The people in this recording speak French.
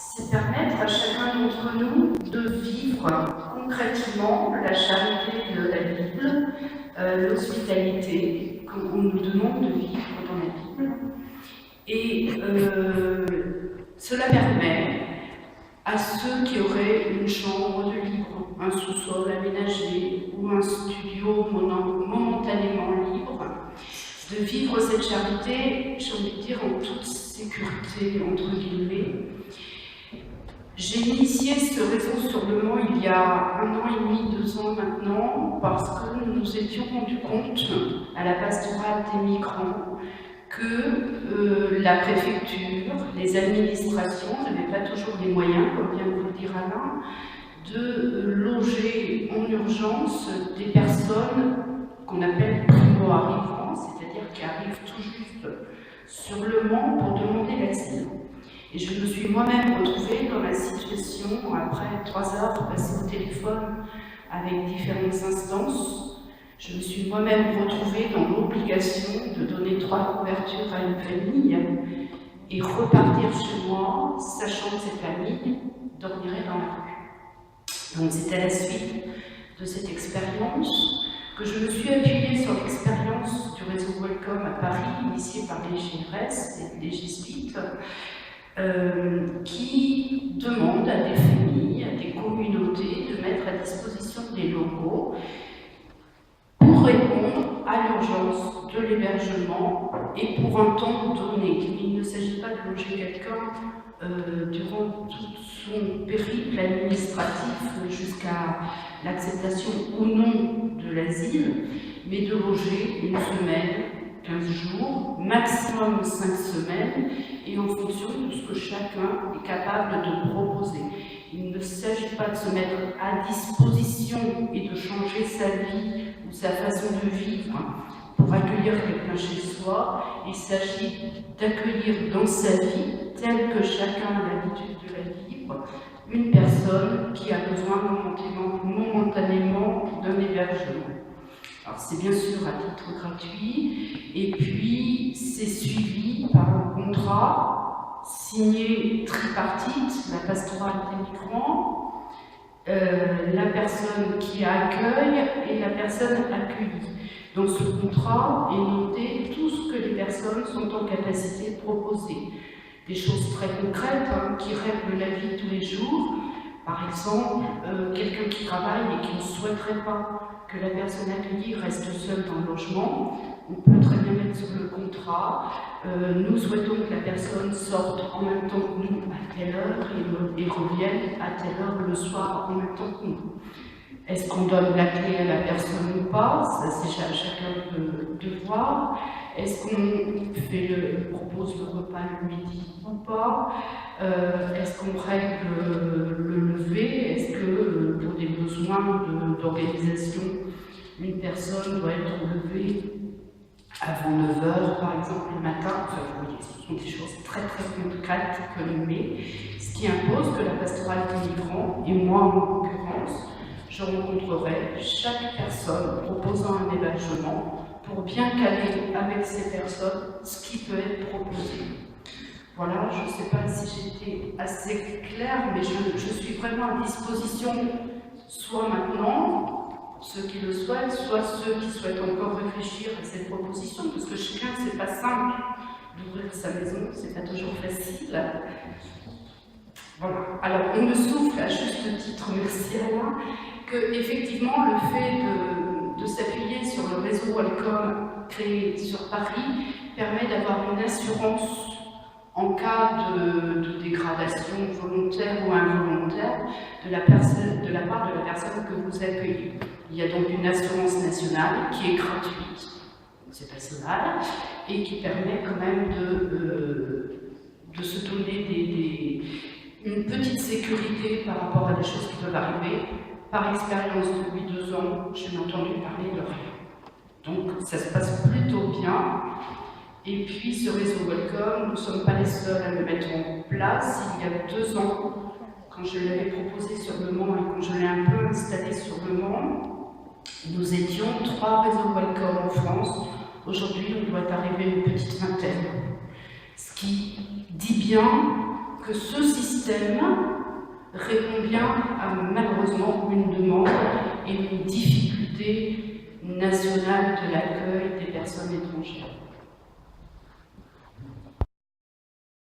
c'est permettre à chacun d'entre nous de vivre concrètement la charité de la Bible, l'hospitalité qu'on nous demande de vivre dans la Bible. Et cela permet à ceux qui auraient une chambre de libre, un sous-sol aménagé ou un studio momentanément libre, de vivre cette charité, j'ai envie de dire, en toute sécurité, entre guillemets. J'ai initié ce réseau sur Le Mans il y a 1 an et demi, 2 ans maintenant, parce que nous nous étions rendus compte, à la pastorale des migrants, que la préfecture, les administrations n'avaient pas toujours les moyens, comme vient de vous le dire Alain, de loger en urgence des personnes qu'on appelle primo-arrivants, c'est-à-dire qui arrivent tout juste sur Le Mans pour demander l'asile. Et je me suis moi-même retrouvée dans la situation, après 3 heures passées au téléphone avec différentes instances, je me suis moi-même retrouvée dans l'obligation de donner 3 couvertures à une famille et repartir chez moi, sachant que cette famille dormirait dans la rue. Donc c'est à la suite de cette expérience que je me suis appuyée sur l'expérience du réseau Welcome à Paris, initié par les GRS et les jésuites, qui demandent à des familles, à des communautés de mettre à disposition des locaux pour répondre à l'urgence de l'hébergement et pour un temps donné. Il ne s'agit pas de loger quelqu'un durant tout son périple administratif jusqu'à l'acceptation ou non de l'asile, mais de loger 1 semaine, 15 jours, maximum 5 semaines, et en fonction de ce que chacun est capable de proposer. Il ne s'agit pas de se mettre à disposition et de changer sa vie ou sa façon de vivre pour accueillir quelqu'un chez soi. Il s'agit d'accueillir dans sa vie, telle que chacun a l'habitude de la vivre, une personne qui a besoin momentanément d'un hébergement. Alors c'est bien sûr à titre gratuit, et puis c'est suivi par un contrat signé tripartite, la pastorale des migrants, la personne qui accueille et la personne accueillie. Dans ce contrat est noté tout ce que les personnes sont en capacité de proposer. Des choses très concrètes qui règlent la vie de tous les jours. Par exemple, quelqu'un qui travaille et qui ne souhaiterait pas que la personne accueillie reste seule dans le logement, on peut très bien mettre sur le contrat. Nous souhaitons que la personne sorte en même temps que nous à telle heure et revienne à telle heure le soir en même temps que nous. Est-ce qu'on donne la clé à la personne ou pas? Ça, c'est à chacun de voir. Est-ce qu'on propose le repas le midi ou pas? Est-ce qu'on règle le lever? Est-ce que pour des besoins d'organisation, une personne doit être levée avant 9 h, par exemple, le matin? Enfin, vous voyez, ce sont des choses très très concrètes que l'on met, ce qui impose que la pastorale des migrants, et moi en l'occurrence, je rencontrerai chaque personne proposant un hébergement pour bien caler avec ces personnes ce qui peut être proposé. Voilà, je ne sais pas si j'étais assez claire, mais je suis vraiment à disposition, soit maintenant, ceux qui le souhaitent, soit ceux qui souhaitent encore réfléchir à cette proposition, parce que chacun, c'est pas simple d'ouvrir sa maison, c'est pas toujours facile. Voilà. Alors, on me souffle à juste titre, merci Alain, que effectivement le fait de s'appuyer sur le réseau Welcome créé sur Paris permet d'avoir une assurance en cas de dégradation volontaire ou involontaire de la part de la personne que vous accueillez. Il y a donc une assurance nationale qui est gratuite, c'est pas mal, et qui permet quand même de se donner une petite sécurité par rapport à des choses qui peuvent arriver. Par expérience, depuis 2 ans, je n'ai entendu parler de rien. Donc ça se passe plutôt bien. Et puis ce réseau Welcome, nous ne sommes pas les seuls à le mettre en place. Il y a 2 ans, quand je l'avais proposé sur Le Mans et quand je l'ai un peu installé sur Le Mans, nous étions 3 réseaux Welcome en France. Aujourd'hui, on doit arriver une petite vingtaine. Ce qui dit bien que ce système répond bien à malheureusement une demande et une difficulté nationale de l'accueil des personnes étrangères.